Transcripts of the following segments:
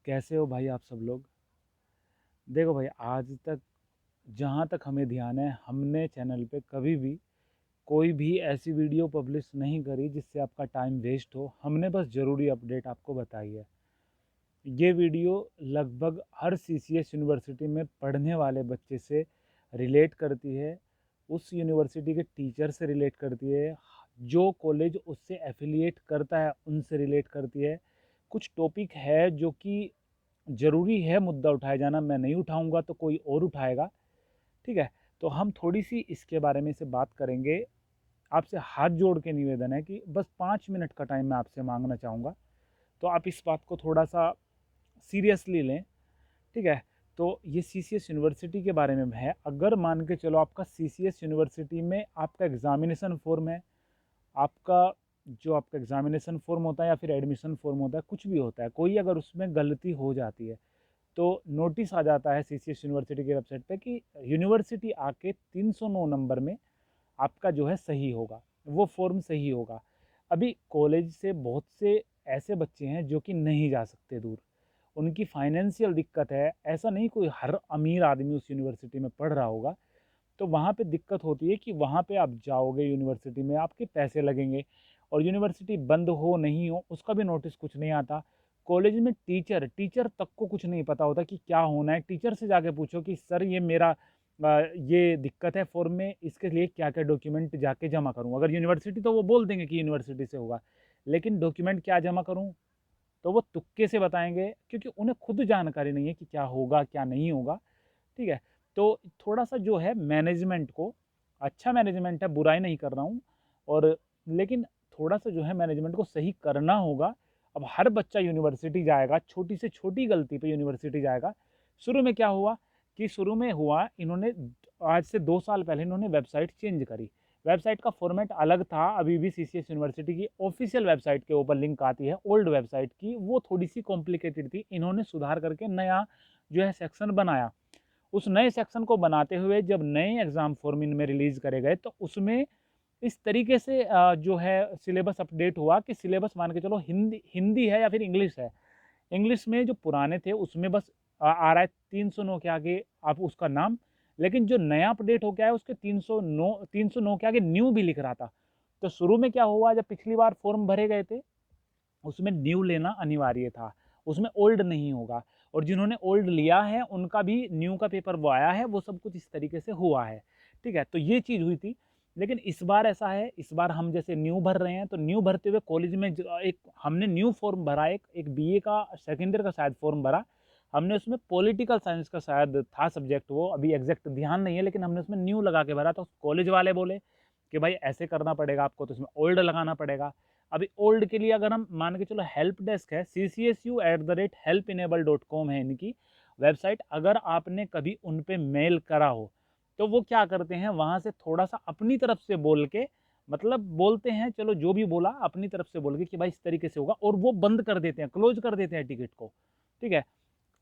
कैसे हो भाई आप सब लोग। देखो भाई, आज तक जहाँ तक हमें ध्यान है, हमने चैनल पे कभी भी कोई भी ऐसी वीडियो पब्लिश नहीं करी जिससे आपका टाइम वेस्ट हो। हमने बस ज़रूरी अपडेट आपको बताई है। ये वीडियो लगभग हर सीसीएस यूनिवर्सिटी में पढ़ने वाले बच्चे से रिलेट करती है, उस यूनिवर्सिटी के टीचर से रिलेट करती है, जो कॉलेज उससे एफिलिएट करता है उनसे रिलेट करती है। कुछ टॉपिक है जो कि ज़रूरी है मुद्दा उठाया जाना, मैं नहीं उठाऊंगा तो कोई और उठाएगा। ठीक है, तो हम थोड़ी सी इसके बारे में से बात करेंगे। आपसे हाथ जोड़ के निवेदन है कि बस 5 मिनट का टाइम मैं आपसे मांगना चाहूँगा, तो आप इस बात को थोड़ा सा सीरियसली लें। ठीक है, तो ये सीसीएस यूनिवर्सिटी के बारे में है। अगर मान के चलो आपका सीसीएस यूनिवर्सिटी में आपका एग्ज़ामिनेशन फॉर्म है, आपका जो आपका एग्ज़ामिनेशन फॉर्म होता है या फिर एडमिशन फॉर्म होता है, कुछ भी होता है, कोई अगर उसमें गलती हो जाती है तो नोटिस आ जाता है सीसीएस यूनिवर्सिटी की वेबसाइट पे कि यूनिवर्सिटी आके 309 नंबर में आपका जो है सही होगा, वो फॉर्म सही होगा। अभी कॉलेज से बहुत से ऐसे बच्चे हैं जो कि नहीं जा सकते दूर, उनकी फाइनेंशियल दिक्कत है। ऐसा नहीं कोई हर अमीर आदमी उस यूनिवर्सिटी में पढ़ रहा होगा, तो वहाँ पे दिक्कत होती है कि वहाँ पे आप जाओगे यूनिवर्सिटी में, आपके पैसे लगेंगे, और यूनिवर्सिटी बंद हो नहीं हो उसका भी नोटिस कुछ नहीं आता। कॉलेज में टीचर टीचर तक को कुछ नहीं पता होता कि क्या होना है। टीचर से जाके पूछो कि सर ये मेरा ये दिक्कत है फॉर्म में, इसके लिए क्या क्या डॉक्यूमेंट जाके जमा करूँ। अगर यूनिवर्सिटी तो वो बोल देंगे कि यूनिवर्सिटी से होगा, लेकिन डॉक्यूमेंट क्या जमा करूँ तो वो तुक्के से बताएंगे, क्योंकि उन्हें खुद जानकारी नहीं है कि क्या होगा क्या नहीं होगा। ठीक है, तो थोड़ा सा जो है मैनेजमेंट को, अच्छा मैनेजमेंट है, बुराई नहीं कर रहा हूँ, और लेकिन थोड़ा सा जो है मैनेजमेंट को सही करना होगा। अब हर बच्चा यूनिवर्सिटी जाएगा, छोटी से छोटी गलती पे यूनिवर्सिटी जाएगा। शुरू में क्या हुआ कि शुरू में हुआ, इन्होंने आज से 2 साल पहले इन्होंने वेबसाइट चेंज करी। वेबसाइट का फॉर्मेट अलग था। अभी भी सीसीएस यूनिवर्सिटी की ऑफिशियल वेबसाइट के ऊपर लिंक आती है, ओल्ड वेबसाइट की वो थोड़ी सी कॉम्प्लिकेटेड थी। इन्होंने सुधार करके नया जो है सेक्शन बनाया। उस नए सेक्शन को बनाते हुए जब नए एग्ज़ाम फॉर्म इनमें रिलीज़ करे गए, तो उसमें इस तरीके से जो है सिलेबस अपडेट हुआ कि सिलेबस मान के चलो हिंदी हिंदी है या फिर इंग्लिश है। इंग्लिश में जो पुराने थे उसमें बस आ रहा है 309 के आगे आप उसका नाम, लेकिन जो नया अपडेट होके आया उसके 309 के आगे न्यू भी लिख रहा था। तो शुरू में क्या हुआ, जब पिछली बार फॉर्म भरे गए थे उसमें न्यू लेना अनिवार्य था, उसमें ओल्ड नहीं होगा, और जिन्होंने ओल्ड लिया है उनका भी न्यू का पेपर वो आया है। वो सब कुछ इस तरीके से हुआ है। ठीक है, तो ये चीज़ हुई थी। लेकिन इस बार ऐसा है, इस बार हम जैसे न्यू भर रहे हैं, तो न्यू भरते हुए कॉलेज में एक हमने न्यू फॉर्म भरा, एक बीए का सेकेंड ईयर का शायद फॉर्म भरा। हमने उसमें पॉलिटिकल साइंस का शायद था सब्जेक्ट, वो अभी एग्जैक्ट ध्यान नहीं है, लेकिन हमने उसमें न्यू लगा के भरा। तो कॉलेज वाले बोले कि भाई ऐसे करना पड़ेगा आपको, तो इसमें ओल्ड लगाना पड़ेगा। अभी ओल्ड के लिए अगर हम मान के चलो, हेल्प डेस्क है ccsu@helpineable.com है इनकी वेबसाइट। अगर आपने कभी उन पे मेल करा हो तो वो क्या करते हैं, वहाँ से थोड़ा सा अपनी तरफ से बोल के, मतलब बोलते हैं, चलो जो भी बोला अपनी तरफ से बोल के कि भाई इस तरीके से होगा, और वो बंद कर देते हैं, क्लोज कर देते हैं टिकट को। ठीक है,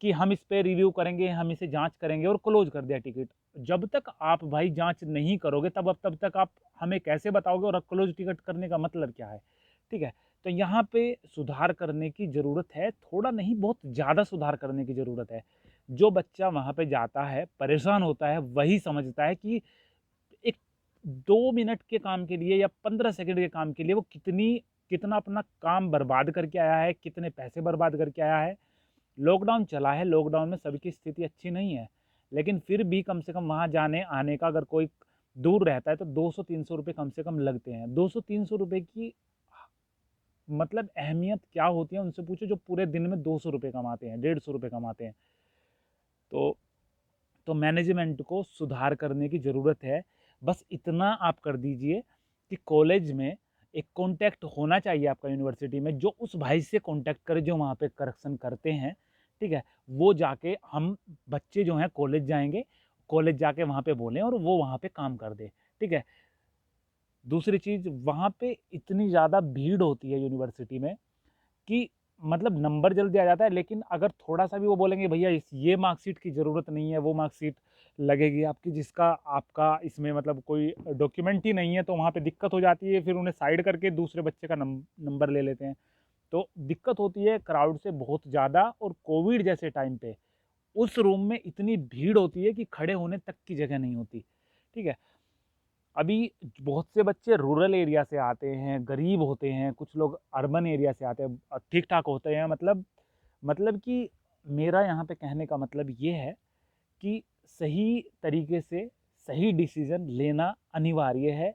कि हम इस पे रिव्यू करेंगे, हम इसे जांच करेंगे, और क्लोज कर दिया टिकट। जब तक आप भाई जांच नहीं करोगे तब तक आप हमें कैसे बताओगे, और क्लोज टिकट करने का मतलब क्या है। ठीक है, तो यहाँ पे सुधार करने की ज़रूरत है, थोड़ा नहीं बहुत ज़्यादा सुधार करने की ज़रूरत है। जो बच्चा वहाँ पे जाता है परेशान होता है, वही समझता है कि एक 2 मिनट के काम के लिए या 15 सेकंड के काम के लिए वो कितना अपना काम बर्बाद करके आया है, कितने पैसे बर्बाद करके आया है। लॉकडाउन चला है, लॉकडाउन में सभी की स्थिति अच्छी नहीं है, लेकिन फिर भी कम से कम वहाँ जाने आने का, अगर कोई दूर रहता है तो 200-300 रुपये कम से कम लगते हैं। 200-300 रुपये की मतलब अहमियत क्या होती है उनसे पूछो, जो पूरे दिन में 200 रुपये कमाते हैं, 150 रुपये कमाते हैं। तो मैनेजमेंट को सुधार करने की ज़रूरत है। बस इतना आप कर दीजिए कि कॉलेज में एक कॉन्टैक्ट होना चाहिए आपका यूनिवर्सिटी में, जो उस भाई से कॉन्टैक्ट करे जो वहाँ पे करेक्शन करते हैं। ठीक है, वो जाके हम बच्चे जो हैं कॉलेज जाएंगे, कॉलेज जाके वहाँ पे बोलें और वो वहाँ पे काम कर दे। ठीक है, दूसरी चीज़, वहाँ पे इतनी ज़्यादा भीड़ होती है यूनिवर्सिटी में कि मतलब नंबर जल्दी आ जाता है, लेकिन अगर थोड़ा-सा भी वो बोलेंगे भैया इस ये मार्कशीट की ज़रूरत नहीं है, वो मार्कशीट लगेगी आपकी जिसका आपका इसमें मतलब कोई डॉक्यूमेंट ही नहीं है, तो वहाँ पे दिक्कत हो जाती है। फिर उन्हें साइड करके दूसरे बच्चे का नंबर ले लेते हैं। तो दिक्कत होती है क्राउड से बहुत ज़्यादा, और कोविड जैसे टाइम पे उस रूम में इतनी भीड़ होती है कि खड़े होने तक की जगह नहीं होती, ठीक है। अभी बहुत से बच्चे रूरल एरिया से आते हैं, गरीब होते हैं, कुछ लोग अर्बन एरिया से आते हैं, ठीक-ठाक होते हैं, मतलब कि मेरा यहाँ पे कहने का मतलब ये है कि सही तरीके से सही डिसीज़न लेना अनिवार्य है,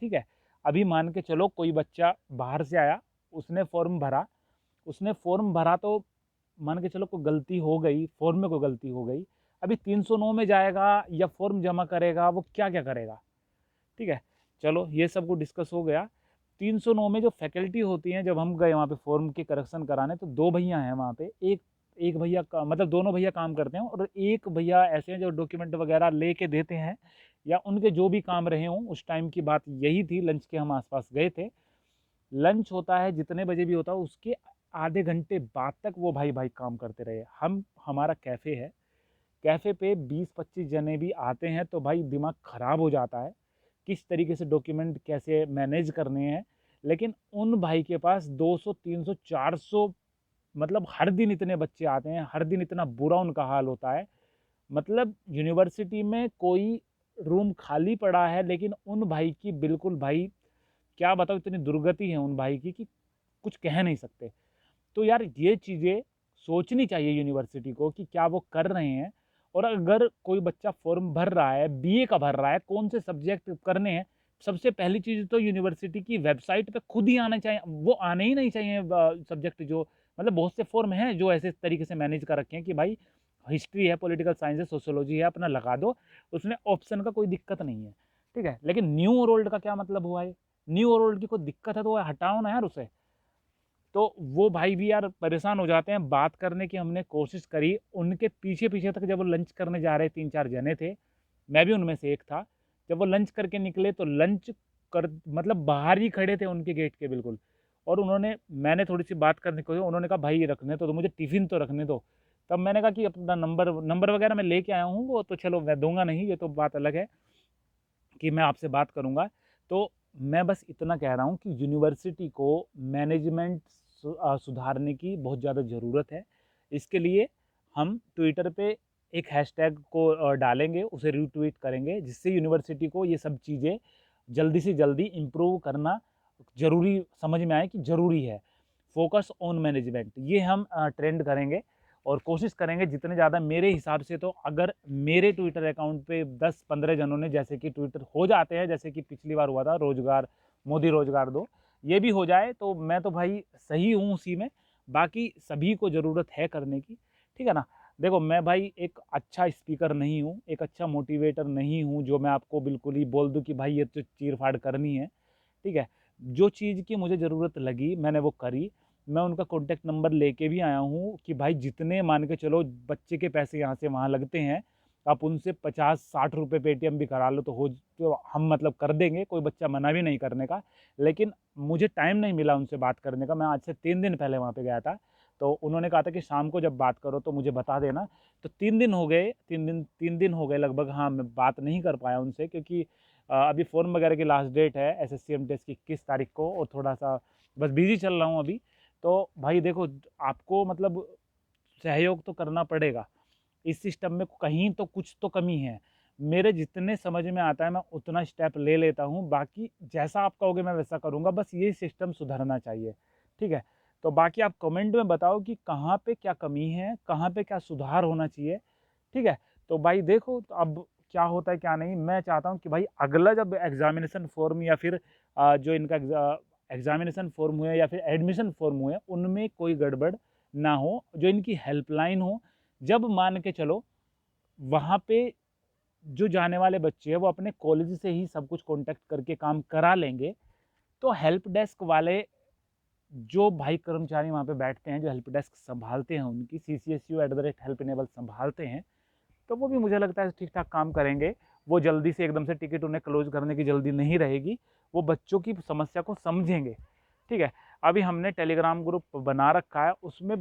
ठीक है। अभी मान के चलो कोई बच्चा बाहर से आया, उसने फ़ॉर्म भरा तो मान के चलो कोई गलती हो गई, फ़ॉर्म में कोई गलती हो गई, अभी 309 में जाएगा या फ़ॉर्म जमा करेगा, वो क्या-क्या करेगा, ठीक है। चलो ये सब कुछ डिस्कस हो गया। 309 में जो फैकल्टी होती हैं, जब हम गए वहाँ पे फ़ॉर्म के करेक्शन कराने, तो 2 भैया हैं वहाँ पे, एक एक भैया का मतलब दोनों भैया काम करते हैं, और एक भैया ऐसे हैं जो डॉक्यूमेंट वगैरह लेके देते हैं, या उनके जो भी काम रहे हों, उस टाइम की बात यही थी, लंच के हम आस-पास गए थे। लंच होता है जितने बजे भी होता है, उसके आधे घंटे बाद तक वो भाई काम करते रहे। हमारा कैफ़े है, कैफ़े पे 20-25 जने भी आते हैं तो भाई दिमाग ख़राब हो जाता है, किस तरीके से डॉक्यूमेंट कैसे मैनेज करने हैं। लेकिन उन भाई के पास 200, 300, 400, मतलब हर दिन इतने बच्चे आते हैं, हर दिन इतना बुरा उनका हाल होता है। मतलब यूनिवर्सिटी में कोई रूम खाली पड़ा है, लेकिन उन भाई की बिल्कुल भाई, क्या बताऊँ, इतनी दुर्गति है उन भाई की कि कुछ कह नहीं सकते। तो यार ये चीज़ें सोचनी चाहिए यूनिवर्सिटी को कि क्या वो कर रहे हैं, और अगर कोई बच्चा फॉर्म भर रहा है, बीए का भर रहा है, कौन से सब्जेक्ट करने हैं, सबसे पहली चीज़ तो यूनिवर्सिटी की वेबसाइट पे खुद ही आना चाहिए, वो आने ही नहीं चाहिए सब्जेक्ट जो, मतलब बहुत से फॉर्म हैं जो ऐसे तरीके से मैनेज कर रखे हैं कि भाई हिस्ट्री है, पॉलिटिकल साइंस है, सोशियोलॉजी है, अपना लगा दो, उसमें ऑप्शन का कोई दिक्कत नहीं है, ठीक है। लेकिन न्यू और ओल्ड का क्या मतलब हुआ है? न्यू और ओल्ड की कोई दिक्कत है तो हटाओ ना यार उसे। तो वो भाई भी यार परेशान हो जाते हैं, बात करने की हमने कोशिश करी, उनके पीछे-पीछे तक जब वो लंच करने जा रहे 3-4 जने थे, मैं भी उनमें से एक था। जब वो लंच करके निकले तो लंच कर मतलब बाहर ही खड़े थे उनके गेट के बिल्कुल, और मैंने थोड़ी-सी बात करने को, उन्होंने कहा भाई रखने तो दो, मुझे टिफ़िन तो रखने दो। तब मैंने कहा कि अपना नंबर नंबर वगैरह मैं लेके आया हूँ, वो तो चलो मैं दूँगा नहीं, ये तो बात अलग है कि मैं आपसे बात करूँगा। तो मैं बस इतना कह रहा हूँ कि यूनिवर्सिटी को मैनेजमेंट सुधारने की बहुत ज़्यादा ज़रूरत है। इसके लिए हम ट्विटर पे एक हैशटैग को डालेंगे, उसे रीट्वीट करेंगे, जिससे यूनिवर्सिटी को ये सब चीज़ें जल्दी से जल्दी इम्प्रूव करना ज़रूरी समझ में आए कि ज़रूरी है। फोकस ऑन मैनेजमेंट, ये हम ट्रेंड करेंगे, और कोशिश करेंगे जितने ज़्यादा, मेरे हिसाब से तो अगर मेरे ट्विटर अकाउंट पे 10-15 जनों ने जैसे कि ट्विटर हो जाते हैं, जैसे कि पिछली बार हुआ था रोज़गार, मोदी रोज़गार दो, ये भी हो जाए तो मैं तो भाई सही हूँ उसी में। बाकी सभी को ज़रूरत है करने की, ठीक है ना। देखो मैं भाई एक अच्छा स्पीकर नहीं हूँ, एक अच्छा मोटिवेटर नहीं हूँ जो मैं आपको बिल्कुल ही बोल दूँ कि भाई ये तो चीर फाड़ करनी है, ठीक है। जो चीज़ की मुझे ज़रूरत लगी मैंने वो करी। मैं उनका कॉन्टैक्ट नंबर लेके भी आया हूँ कि भाई जितने मान के चलो बच्चे के पैसे यहाँ से वहाँ लगते हैं, आप उनसे 50-60 रुपये पेटीएम भी करा लो तो हम मतलब कर देंगे, कोई बच्चा मना भी नहीं करने का। लेकिन मुझे टाइम नहीं मिला उनसे बात करने का, मैं आज से 3 दिन पहले वहाँ पे गया था, तो उन्होंने कहा था कि शाम को जब बात करो तो मुझे बता देना। तो 3 दिन हो गए, 3 दिन हो गए लगभग, हाँ, मैं बात नहीं कर पाया उनसे, क्योंकि अभी फॉर्म वगैरह की लास्ट डेट है एसएससी एमटीएस की 21 तारीख को, और थोड़ा-सा बस बिज़ी चल रहा हूँ अभी। तो भाई देखो, आपको मतलब सहयोग तो करना पड़ेगा। इस सिस्टम में कहीं तो कुछ तो कमी है। मेरे जितने समझ में आता है मैं उतना स्टेप ले लेता हूँ, बाकी जैसा आप कहोगे मैं वैसा करूँगा, बस ये सिस्टम सुधरना चाहिए, ठीक है? तो बाकी आप कमेंट में बताओ कि कहाँ पे क्या कमी है, कहाँ पे क्या सुधार होना चाहिए, ठीक है? तो भाई देखो तो अब क्या होता है क्या नहीं, मैं चाहता हूँ कि भाई अगला जब एग्ज़ामिनेशन फ़ॉर्म या फिर जो इनका एग्ज़ामिनेशन फ़ॉर्म हुए या फिर एडमिशन फ़ॉर्म हुए, उनमें कोई गड़बड़ ना हो, जो इनकी हेल्पलाइन हो, जब मान के चलो वहाँ पे जो जाने वाले बच्चे हैं वो अपने कॉलेज से ही सब कुछ कॉन्टैक्ट करके काम करा लेंगे, तो हेल्प डेस्क वाले जो भाई कर्मचारी वहाँ पे बैठते हैं, जो हेल्प डेस्क सँभालते हैं उनकी, CCSU@help-enable सँभालते हैं, तो वो भी मुझे लगता है ठीक-ठाक काम करेंगे। वो जल्दी से एकदम से टिकट उन्हें क्लोज़ करने की जल्दी नहीं रहेगी, वो बच्चों की समस्या को समझेंगे, ठीक है? अभी हमने टेलीग्राम ग्रुप बना रखा है, उसमें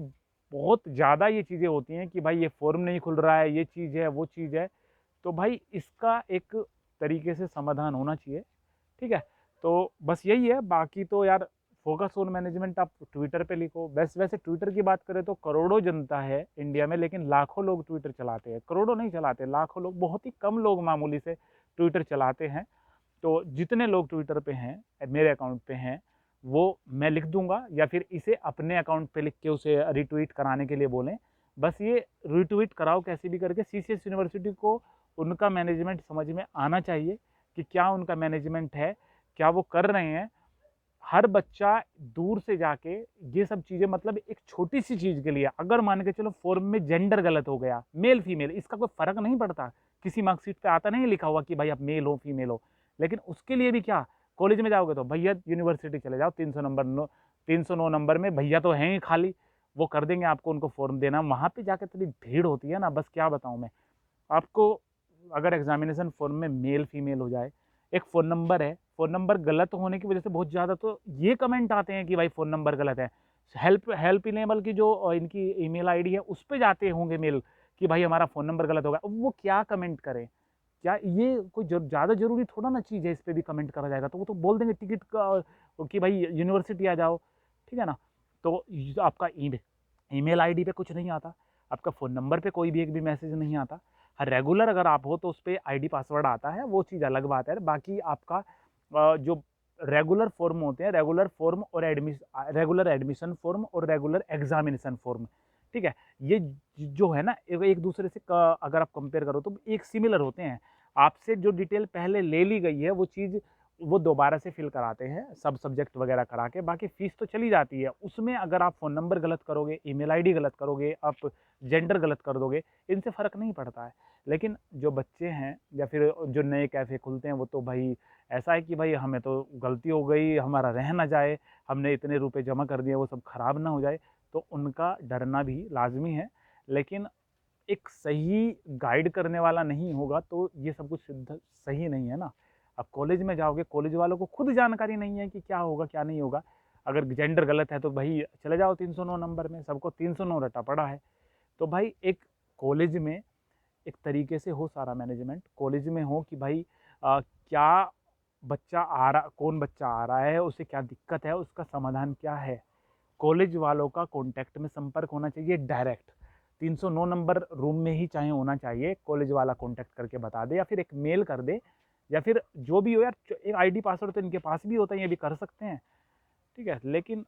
बहुत ज़्यादा ये चीज़ें होती हैं कि भाई ये फ़ॉर्म नहीं खुल रहा है, ये चीज़ है, वो चीज़ है, तो भाई इसका एक तरीके से समाधान होना चाहिए, ठीक है? तो बस यही है, बाकी तो यार फोकस ऑन मैनेजमेंट आप ट्विटर पे लिखो। वैसे ट्विटर की बात करें तो करोड़ों जनता है इंडिया में, लेकिन लाखों लोग ट्विटर चलाते हैं। करोड़ों नहीं चलाते, लाखों लोग, बहुत ही कम लोग मामूली से ट्विटर चलाते हैं। तो जितने लोग ट्विटर पे हैं, मेरे अकाउंट पे हैं, वो मैं लिख दूंगा, या फिर इसे अपने अकाउंट पे लिख के उसे रिट्वीट कराने के लिए बोलें। बस ये रिट्वीट कराओ कैसे भी करके। सीसीएस यूनिवर्सिटी को उनका मैनेजमेंट समझ में आना चाहिए कि क्या उनका मैनेजमेंट है, क्या वो कर रहे हैं। हर बच्चा दूर से जाके ये सब चीज़ें, मतलब एक छोटी सी चीज़ के लिए, अगर मान के चलो फॉर्म में जेंडर गलत हो गया, मेल फीमेल, इसका कोई फ़र्क नहीं पड़ता, किसी मार्कशीट पे आता नहीं लिखा हुआ कि भाई आप मेल हो फीमेल हो, लेकिन उसके लिए भी क्या, कॉलेज में जाओगे तो भैया यूनिवर्सिटी चले जाओ, 309 नंबर में भैया तो हैं ही खाली, वो कर देंगे आपको, उनको फॉर्म देना। वहाँ पे जाके इतनी भीड़ होती है ना, बस क्या बताऊँ मैं आपको। अगर एग्जामिनेशन फॉर्म में मेल फीमेल हो जाए, एक फ़ोन नंबर है, फ़ोन नंबर गलत होने की वजह से बहुत ज़्यादा तो ये कमेंट आते हैं कि भाई फ़ोन नंबर गलत है। हेल्प इनेबल की जो इनकी ईमेल आईडी है उस पे जाते होंगे मेल कि भाई हमारा फ़ोन नंबर गलत होगा। अब वो क्या कमेंट करें? क्या ये कोई ज़्यादा ज़रूरी थोड़ा ना चीज़ है, इस पे भी कमेंट करा जाएगा? तो वो तो बोल देंगे टिकट का कि भाई यूनिवर्सिटी आ जाओ, ठीक है ना? तो आपका ईमेल आईडी पे कुछ नहीं आता, आपका फ़ोन नंबर पे कोई भी एक भी मैसेज नहीं आता। हाँ, रेगुलर अगर आप हो तो उस पे आईडी पासवर्ड आता है, वो चीज़ अलग बात है। बाकी आपका जो रेगुलर फॉर्म होते हैं, रेगुलर एडमिशन फॉर्म और रेगुलर एग्जामिनेशन फॉर्म, ठीक है, ये जो है ना, एक दूसरे से अगर आप कंपेयर करो तो एक सिमिलर होते हैं। आपसे जो डिटेल पहले ले ली गई है वो चीज़ वो दोबारा से फिल कराते हैं, सब सब्जेक्ट वगैरह करा के, बाकी फीस तो चली जाती है। उसमें अगर आप फ़ोन नंबर गलत करोगे, ईमेल आईडी गलत करोगे, आप जेंडर गलत कर दोगे, इनसे फ़र्क नहीं पड़ता है। लेकिन जो बच्चे हैं या फिर जो नए कैफ़े खुलते हैं, वो तो भाई ऐसा है कि भाई हमें तो गलती हो गई, हमारा रह ना जाए, हमने इतने रुपए जमा कर दिए, वो सब खराब ना हो जाए, तो उनका डरना भी लाज़मी है। लेकिन एक सही गाइड करने वाला नहीं होगा तो ये सब कुछ सिद्ध सही नहीं है ना। अब कॉलेज में जाओगे, कॉलेज वालों को खुद जानकारी नहीं है कि क्या होगा क्या नहीं होगा। अगर जेंडर गलत है तो भाई चले जाओ 309 नंबर में, सबको 309 रटा पड़ा है। तो भाई एक कॉलेज में एक तरीके से हो सारा मैनेजमेंट, कॉलेज में हो कि भाई क्या बच्चा आ रहा, कौन बच्चा आ रहा है, उसे क्या दिक्कत है, उसका समाधान क्या है। कॉलेज वालों का कॉन्टैक्ट में संपर्क होना चाहिए डायरेक्ट। 309 नंबर रूम में ही चाहे होना चाहिए, कॉलेज वाला कॉन्टैक्ट करके बता दे, या फिर एक मेल कर दे, या फिर जो भी हो यार, एक आईडी पासवर्ड तो इनके पास भी होता है, ये भी कर सकते हैं, ठीक है। लेकिन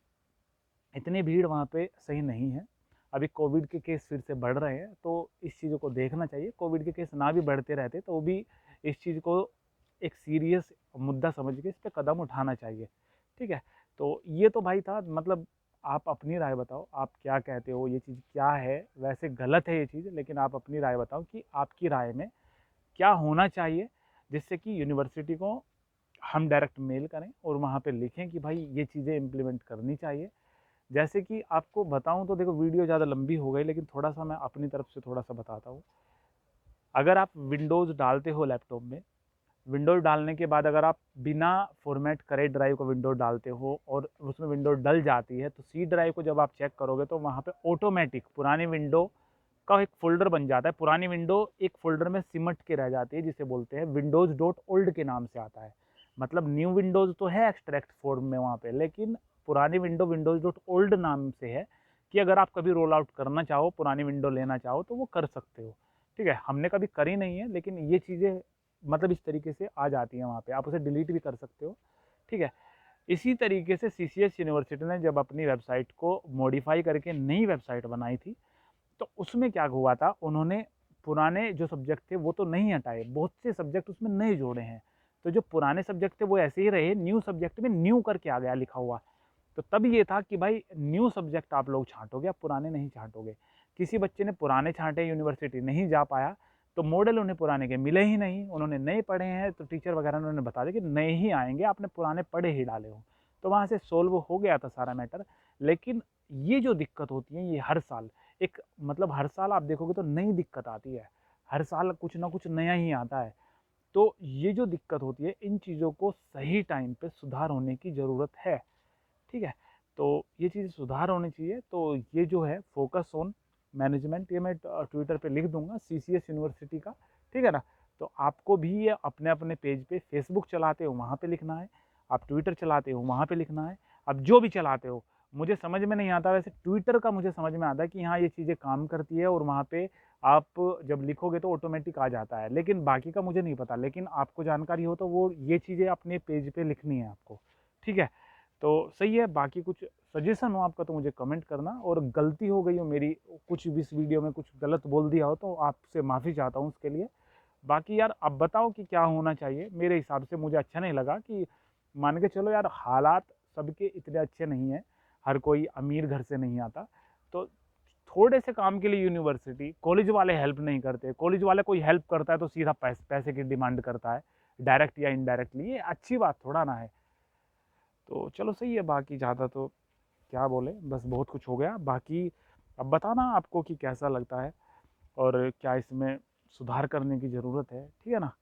इतनी भीड़ वहाँ पे सही नहीं है। अभी कोविड के केस फिर से बढ़ रहे हैं, तो इस चीज़ों को देखना चाहिए। कोविड के केस ना भी बढ़ते रहते तो भी इस चीज़ को एक सीरियस मुद्दा समझ के इस पे कदम उठाना चाहिए, ठीक है। तो ये तो भाई था, मतलब आप अपनी राय बताओ, आप क्या कहते हो, ये चीज़ क्या है? वैसे गलत है ये चीज़, लेकिन आप अपनी राय बताओ कि आपकी राय में क्या होना चाहिए, जिससे कि यूनिवर्सिटी को हम डायरेक्ट मेल करें और वहाँ पे लिखें कि भाई ये चीज़ें इम्प्लीमेंट करनी चाहिए। जैसे कि आपको बताऊँ तो देखो, वीडियो ज़्यादा लंबी हो गई, लेकिन थोड़ा-सा मैं अपनी तरफ से थोड़ा-सा बताता हूँ। अगर आप विंडोज़ डालते हो लैपटॉप में, विंडोज़ डालने के बाद अगर आप बिना फॉर्मेट करे ड्राइव को विंडोज़ डालते हो और उसमें विंडोज़ डल जाती है, तो सी ड्राइव को जब आप चेक करोगे तो वहाँ पे ऑटोमेटिक पुरानी विंडो का एक फ़ोल्डर बन जाता है। पुरानी विंडो एक फ़ोल्डर में सिमट के रह जाती है, जिसे बोलते हैं विंडोज़ डॉट ओल्ड के नाम से आता है। मतलब न्यू विंडोज़ तो है एक्सट्रैक्ट फॉर्म में वहाँ पे, लेकिन पुरानी विंडो विंडोज़ डॉट ओल्ड नाम से है, कि अगर आप कभी रोल आउट करना चाहो, पुरानी विंडो लेना चाहो तो वो कर सकते हो, ठीक है। हमने कभी करी नहीं है, लेकिन ये चीज़ें मतलब इस तरीके से आ जाती हैं वहाँ पे, आप उसे डिलीट भी कर सकते हो, ठीक है। इसी तरीके से सीसीएस यूनिवर्सिटी ने जब अपनी वेबसाइट को मॉडिफाई करके नई वेबसाइट बनाई थी, तो उसमें क्या हुआ था, उन्होंने पुराने जो सब्जेक्ट थे वो तो नहीं हटाए, बहुत से सब्जेक्ट उसमें नए जोड़े हैं। तो जो पुराने सब्जेक्ट थे वो ऐसे ही रहे, न्यू सब्जेक्ट में न्यू करके आ गया लिखा हुआ। तो तब ये था कि भाई न्यू सब्जेक्ट आप लोग छांटोगे, आप पुराने नहीं छांटोगे। किसी बच्चे ने पुराने छांटे, यूनिवर्सिटी नहीं जा पाया, तो मॉडल उन्हें पुराने के मिले ही नहीं, उन्होंने नए पढ़े हैं, तो टीचर वगैरह ने उन्होंने बता दिया कि नए ही आएंगे, आपने पुराने पढ़े ही डाले हो। तो वहाँ से सोल्व हो गया था सारा मैटर। लेकिन ये जो दिक्कत होती है, ये हर साल एक, मतलब हर साल आप देखोगे तो नई दिक्कत आती है, हर साल कुछ ना कुछ नया ही आता है। तो ये जो दिक्कत होती है, इन चीज़ों को सही टाइम पे सुधार होने की ज़रूरत है, ठीक है। तो ये चीज़ सुधार होनी चाहिए। तो ये जो है फोकस ऑन मैनेजमेंट, ये मैं ट्विटर पे लिख दूंगा, सीसीएस यूनिवर्सिटी का, ठीक है ना। तो आपको भी ये अपने अपने पेज पे, फेसबुक चलाते हो वहाँ पे लिखना है, आप ट्विटर चलाते हो वहाँ पे लिखना है, अब जो भी चलाते हो, मुझे समझ में नहीं आता, वैसे ट्विटर का मुझे समझ में आता है कि हाँ, ये चीज़ें काम करती है और वहाँ पे आप जब लिखोगे तो ऑटोमेटिक आ जाता है, लेकिन बाकी का मुझे नहीं पता। लेकिन आपको जानकारी हो तो वो ये चीज़ें अपने पेज पे लिखनी है आपको, ठीक है? तो सही है, बाकी कुछ सजेशन हो आपका तो मुझे कमेंट करना, और गलती हो गई हो मेरी, कुछ भी इस वीडियो में कुछ गलत बोल दिया हो तो आपसे माफ़ी चाहता हूँ उसके लिए। बाकी यार अब बताओ कि क्या होना चाहिए? मेरे हिसाब से मुझे अच्छा नहीं लगा कि, मान के चलो यार, हालात सबके इतने अच्छे नहीं हैं, हर कोई अमीर घर से नहीं आता, तो थोड़े से काम के लिए यूनिवर्सिटी, कॉलेज वाले हेल्प नहीं करते, कॉलेज वाले कोई हेल्प करता है तो सीधा पैसे की डिमांड करता है, डायरेक्ट या इनडायरेक्टली, ये अच्छी बात थोड़ा ना है। तो चलो सही है, बाकी ज़्यादा तो क्या बोले, बस बहुत कुछ हो गया। बाकी अब बताना आपको कि कैसा लगता है और क्या इसमें सुधार करने की ज़रूरत है, ठीक है ना?